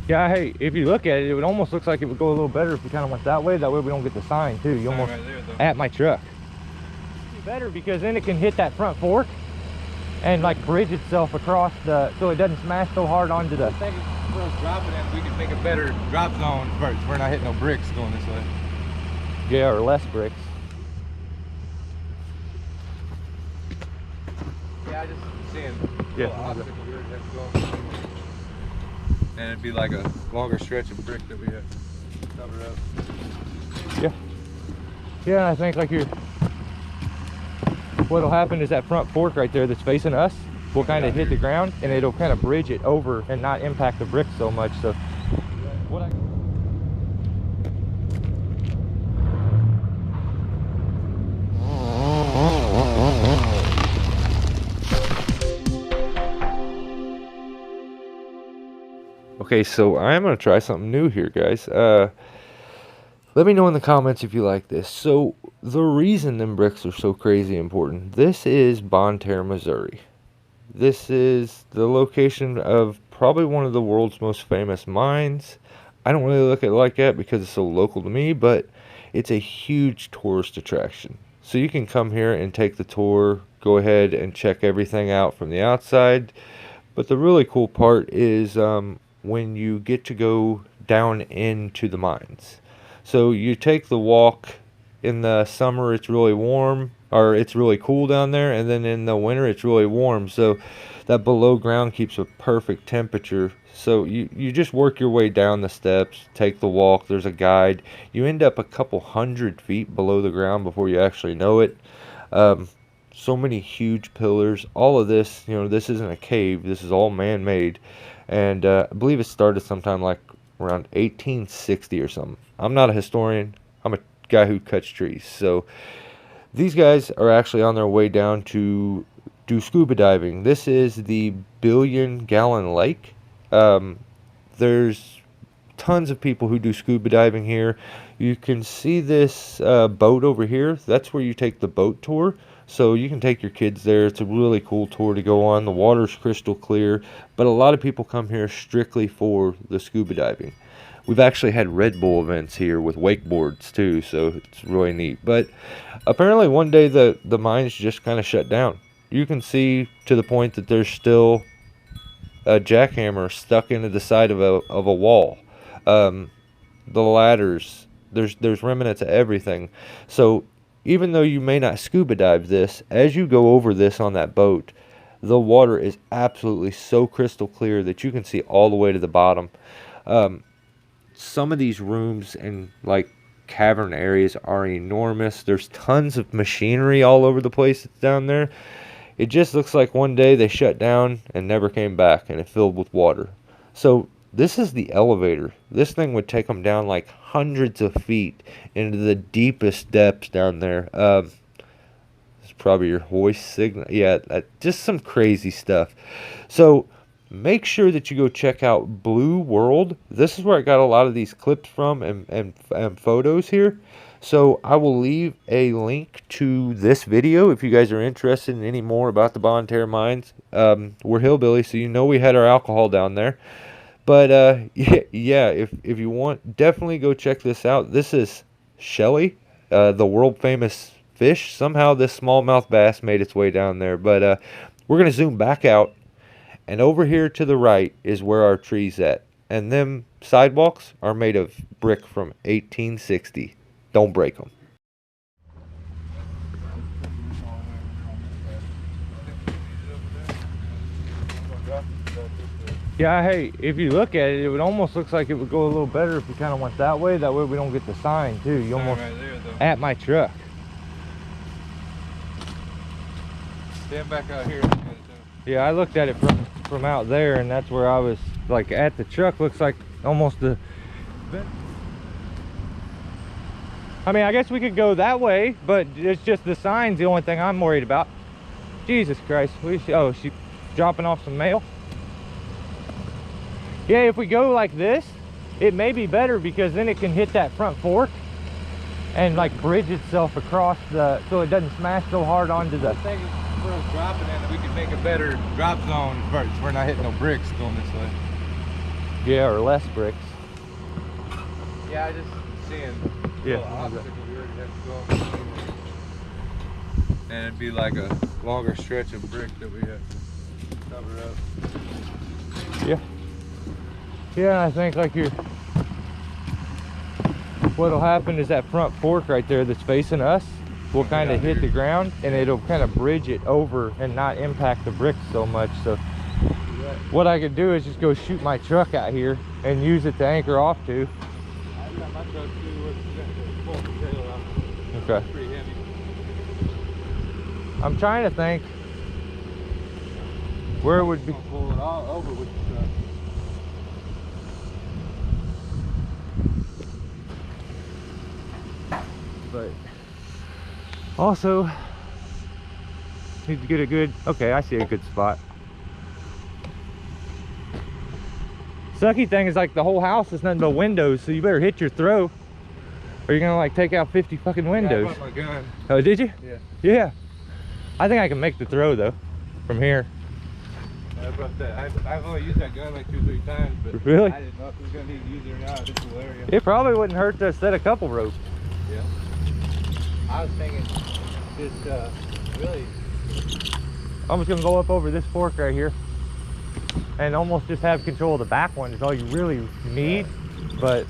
Yeah, hey, if you look at it, it would almost looks like it would go a little better if we kind of went that way. That way we don't get the sign too. You almost right there, at my truck. It'd be better because then it can hit that front fork and like bridge itself across the, so it doesn't smash so hard onto the. I think for us dropping it, we can make a better drop zone first. We're not hitting no bricks going this way. Yeah, or less bricks. Yeah, I just seeing. Yeah. And it'd be like a longer stretch of brick that we have to cover up. Yeah. Yeah, I think like what'll happen is that front fork right there that's facing us will kind of hit the ground and it'll kind of bridge it over and not impact the bricks so much. So what I Okay, so I'm going to try something new here, guys. Let me know in the comments if you like this. So, the reason them bricks are so crazy important, this is Bonne, Terre, Missouri. This is the location of probably one of the world's most famous mines. I don't really look at it like that because it's so local to me, but it's a huge tourist attraction. So you can come here and take the tour, go ahead and check everything out from the outside. But the really cool part is when you get to go down into the mines. So you take the walk. In the summer it's really warm, or it's really cool down there, and then in the winter it's really warm, so that below ground keeps a perfect temperature. So you just work your way down the steps, take the walk, there's a guide. You end up a couple 100 feet below the ground before you actually know it. So many huge pillars, all of this, this isn't a cave, this is all man-made. And I believe it started sometime like around 1860 or something. I'm not a historian, I'm a guy who cuts trees. So these guys are actually on their way down to do scuba diving. This is the billion-gallon lake. There's tons of people who do scuba diving here. You can see this boat over here. That's where you take the boat tour. So you can take your kids there. It's a really cool tour to go on. The water's crystal clear, but a lot of people come here strictly for the scuba diving. We've actually had Red Bull events here with wakeboards too, so it's really neat. But apparently one day the mines just kind of shut down. You can see to the point that there's still a jackhammer stuck into the side of a wall. The ladders, there's remnants of everything. So even though you may not scuba dive this, as you go over this on that boat, the water is absolutely so crystal clear that you can see all the way to the bottom. Some of these rooms and like cavern areas are enormous. There's tons of machinery all over the place that's down there. It just looks like one day they shut down and never came back and it filled with water. So this is the elevator. This thing would take them down like hundreds of feet into the deepest depths down there. It's probably your hoist signal. Yeah, just some crazy stuff. So make sure that you go check out Blue World. This is where I got a lot of these clips from and photos here. So I will leave a link to this video if you guys are interested in any more about the Bonne Terre mines. We're hillbilly, so we had our alcohol down there. But yeah, if you want, definitely go check this out. This is Shelly, the world famous fish. Somehow this smallmouth bass made its way down there. But we're going to zoom back out. And over here to the right is where our tree's at. And them sidewalks are made of brick from 1860. Don't break them. Yeah, hey, if you look at it, it would almost looks like it would go a little better if we kind of went that way. That way we don't get the sign too. You almost right there, at my truck. Stand back out here. Yeah, I looked at it from out there, and that's where I was like at the truck. Looks like almost the. I mean, I guess we could go that way, but it's just the sign's the only thing I'm worried about. Jesus Christ, oh, she's dropping off some mail. Yeah, if we go like this, it may be better because then it can hit that front fork and like bridge itself across the, so it doesn't smash so hard onto the. I think for us dropping in, we can make a better drop zone first. We're not hitting no bricks going this way. Yeah, or less bricks. Yeah, I just seeing Yeah. the obstacle we already have to go on. And it'd be like a longer stretch of brick that we have to cover up. Yeah. Yeah, I think like what'll happen is that front fork right there that's facing us will kind of hit the ground, and it'll kind of bridge it over and not impact the bricks so much. So what I could do is just go shoot my truck out here and use it to anchor off to. I got my truck too. We're going to pull the trailer out. Okay. It's pretty heavy. I'm trying to think where it would be. Pull it all over with the truck. But also need to get a good, okay, I see a good spot. Sucky thing is like the whole house is nothing but windows, so you better hit your throw or you're gonna like take out 50 fucking windows. Yeah, I brought my gun. Oh, did you? Yeah. Yeah. I think I can make the throw though from here. I brought that. I've only used that gun like 2 or 3 times, but Really? I didn't know if we was gonna need to use it or not. It's cool area. It probably wouldn't hurt to set a couple ropes. Yeah. I was thinking just really. I'm just gonna go up over this fork right here and almost just have control of the back one is all you really need. But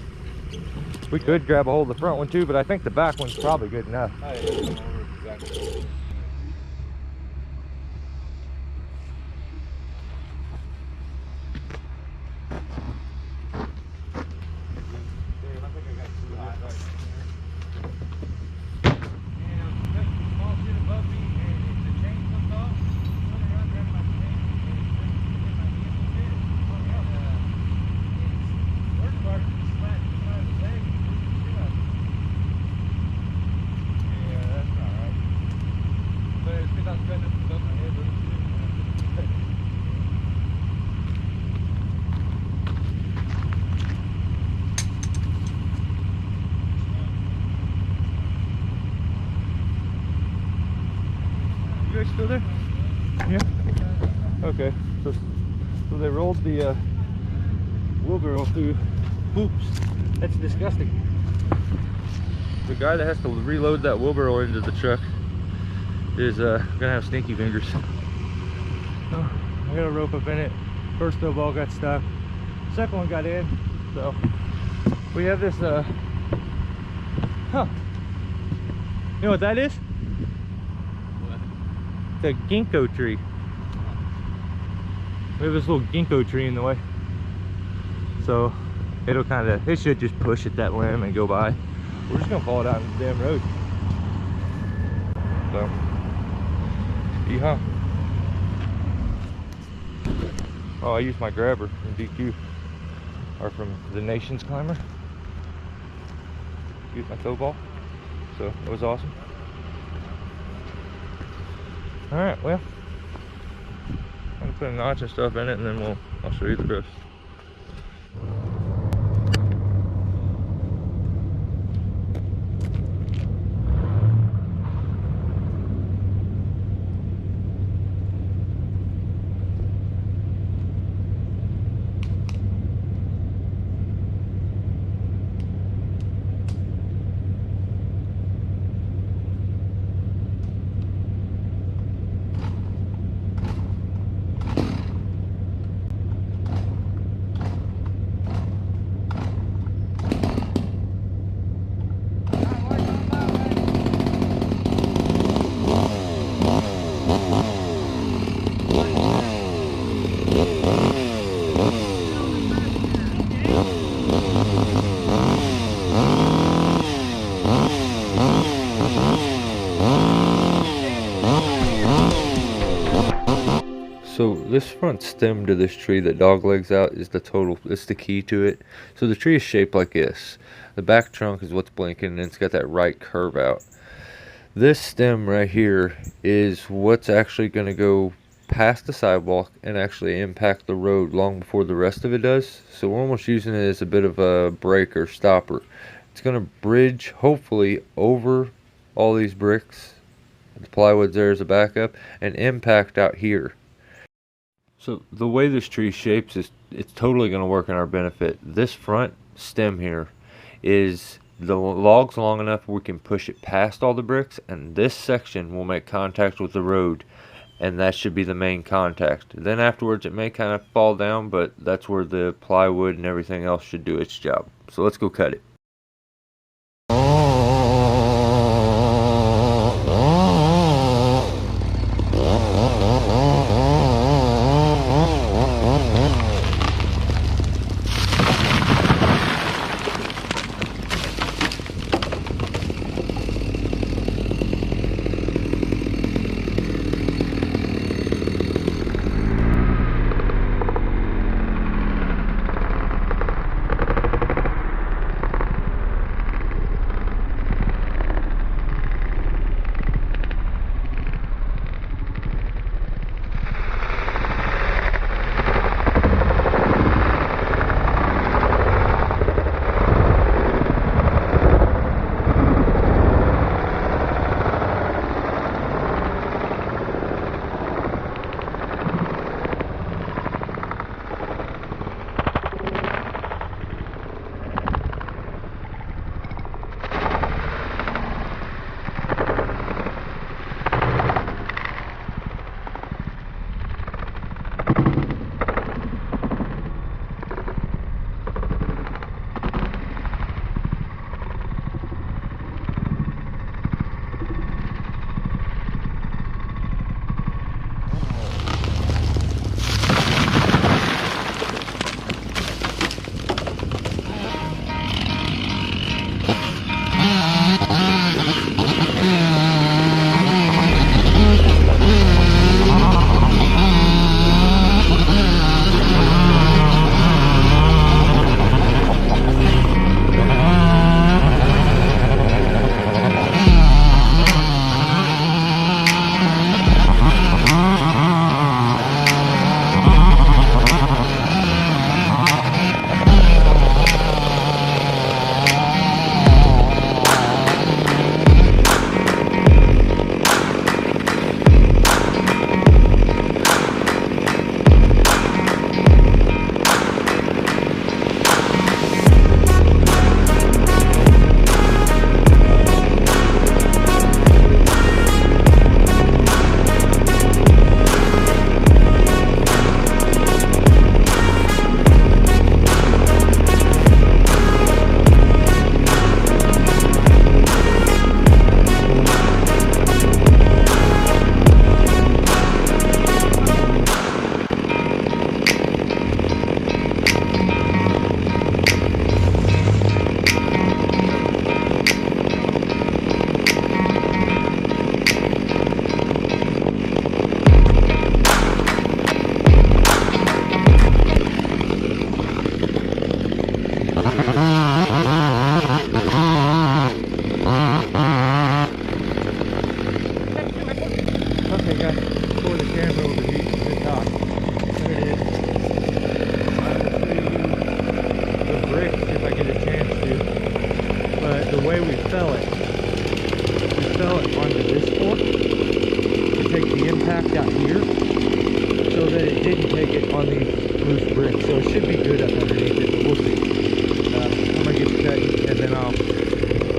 we could grab a hold of the front one too, but I think the back one's probably good enough. Oh, yeah, come over. Exactly. You guys still there? Yeah. Okay. So they rolled the wheelbarrow through hoops. That's disgusting. The guy that has to reload that wheelbarrow into the truck is gonna have stinky fingers. Oh, I got a rope up in it. First dough ball got stuck. Second one got in. So we have this huh. You know what that is? It's a ginkgo tree. We have this little ginkgo tree in the way. So it'll it should just push at that limb and go by. We're just gonna fall down the damn road. So, yeehaw. Oh, I used my grabber from DQ, or from the Nation's Climber. Get my tow ball. So it was awesome. All right, well, I'm gonna put a notch and stuff in it, and then I'll show you the rest. So this front stem to this tree that dog legs out is it's the key to it. So the tree is shaped like this. The back trunk is what's blinking, and it's got that right curve out. This stem right here is what's actually going to go past the sidewalk and actually impact the road long before the rest of it does. So we're almost using it as a bit of a brake or stopper. It's going to bridge, hopefully, over all these bricks. The plywood's there as a backup, and impact out here. So the way this tree shapes is it's totally going to work in our benefit. This front stem here is the log's long enough we can push it past all the bricks, and this section will make contact with the road, and that should be the main contact. Then afterwards it may kind of fall down, but that's where the plywood and everything else should do its job. So let's go cut it.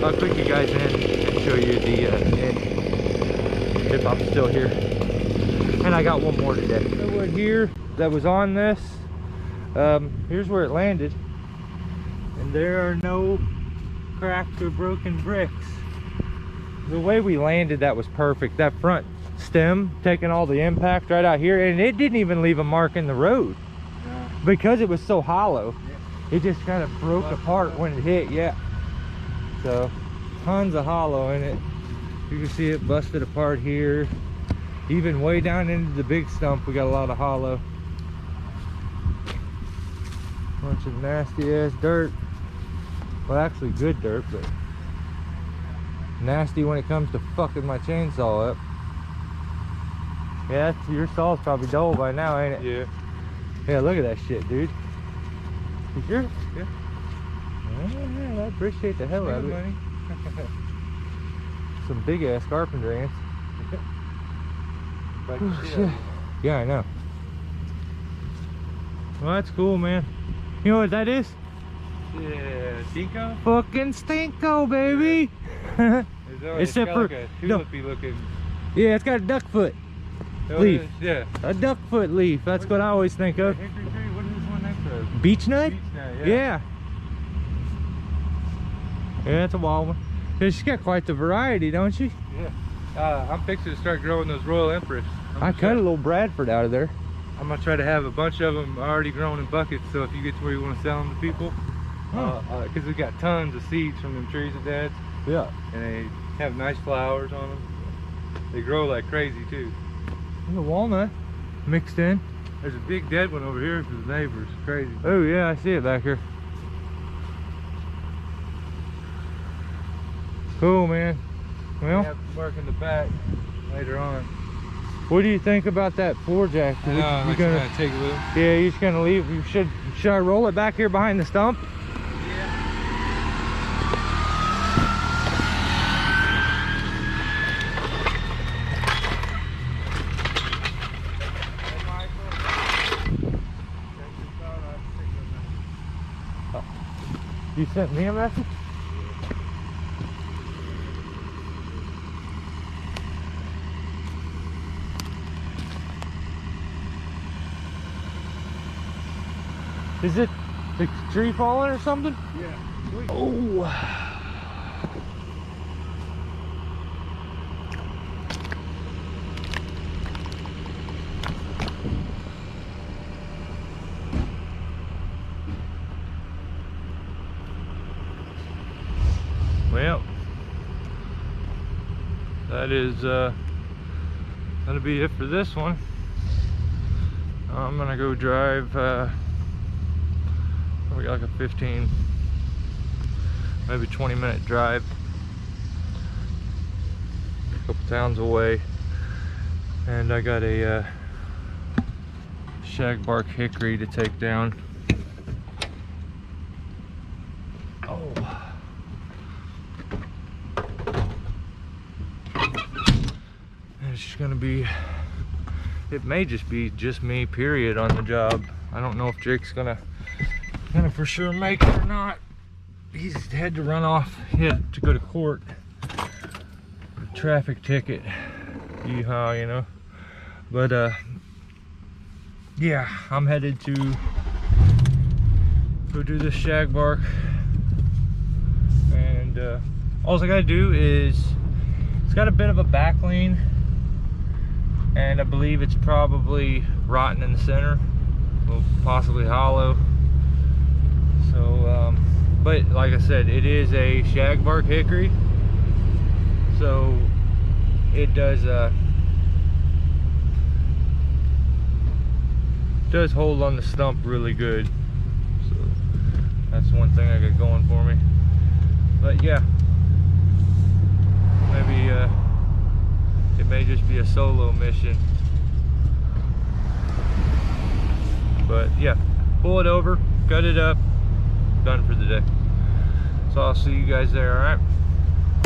I'll click you guys in and show you the end if I'm still here. And I got one more today. The wood here that was on this, here's where it landed, and there are no cracked or broken bricks. The way we landed, that was perfect. That front stem taking all the impact right out here, and it didn't even leave a mark in the road because it was so hollow. It just kind of broke apart when it hit. Yeah, so tons of hollow in it. You can see it busted apart here. Even way down into the big stump, we got a lot of hollow. Bunch of nasty ass dirt. Well, actually good dirt, but nasty when it comes to fucking my chainsaw up. Yeah, your saw's probably dull by now, ain't it? Yeah. Yeah, look at that shit, dude. You sure? Yeah. I appreciate the hell out of it. Money. Some big ass carpenter ants. But Oh, shit. Yeah, I know. Well, that's cool, man. You know what that is? Yeah, Dinko? Fucking stinko, baby. Except got for like a tulipy looking. yeah, it's got a duck foot Oh, leaf. it is? Yeah. A duck foot leaf. That's what I always think of. Hickory tree? What is this one next to it? Beech nut? Beech nut, yeah. Yeah. Yeah, it's a wild one. Yeah, she's got quite the variety, don't she? Yeah. I'm fixing to start growing those Royal Empress. I cut a little Bradford out of there. I'm gonna try to have a bunch of them already grown in buckets, so if you get to where you want to sell them to people, because we got tons of seeds from them trees of Dad's, Yeah. and they have nice flowers on them. They grow like crazy too. And the walnut mixed in. There's a big dead one over here for the neighbors. Crazy. Oh yeah, I see it back here. Cool, man. We Well, have to work in the back later on. what do you think about that floor jack? I know, I'm You gonna take it with them. yeah, you're just gonna leave. You should I roll it back here behind the stump? You sent me a message? Is it the tree falling or something? Yeah. Oh. Well, that is gonna be it for this one. I'm gonna go drive we got like a 15 maybe 20-minute drive a couple towns away, and I got a shagbark hickory to take down. It's gonna be, it may just be just me period on the job. I don't know if Jake's gonna for sure make it or not. He's had to run off. He had to go to court. Traffic ticket. Yeehaw, you know. But yeah, I'm headed to go do this shagbark, and all I gotta do is, it's got a bit of a back lean, and I believe it's probably rotten in the center, well, possibly hollow. So but like I said, it is a shagbark hickory, so it does hold on the stump really good. So that's one thing I got going for me. But yeah, maybe it may just be a solo mission. But yeah, pull it over, gut it up, done for the day. So I'll see you guys there, all right?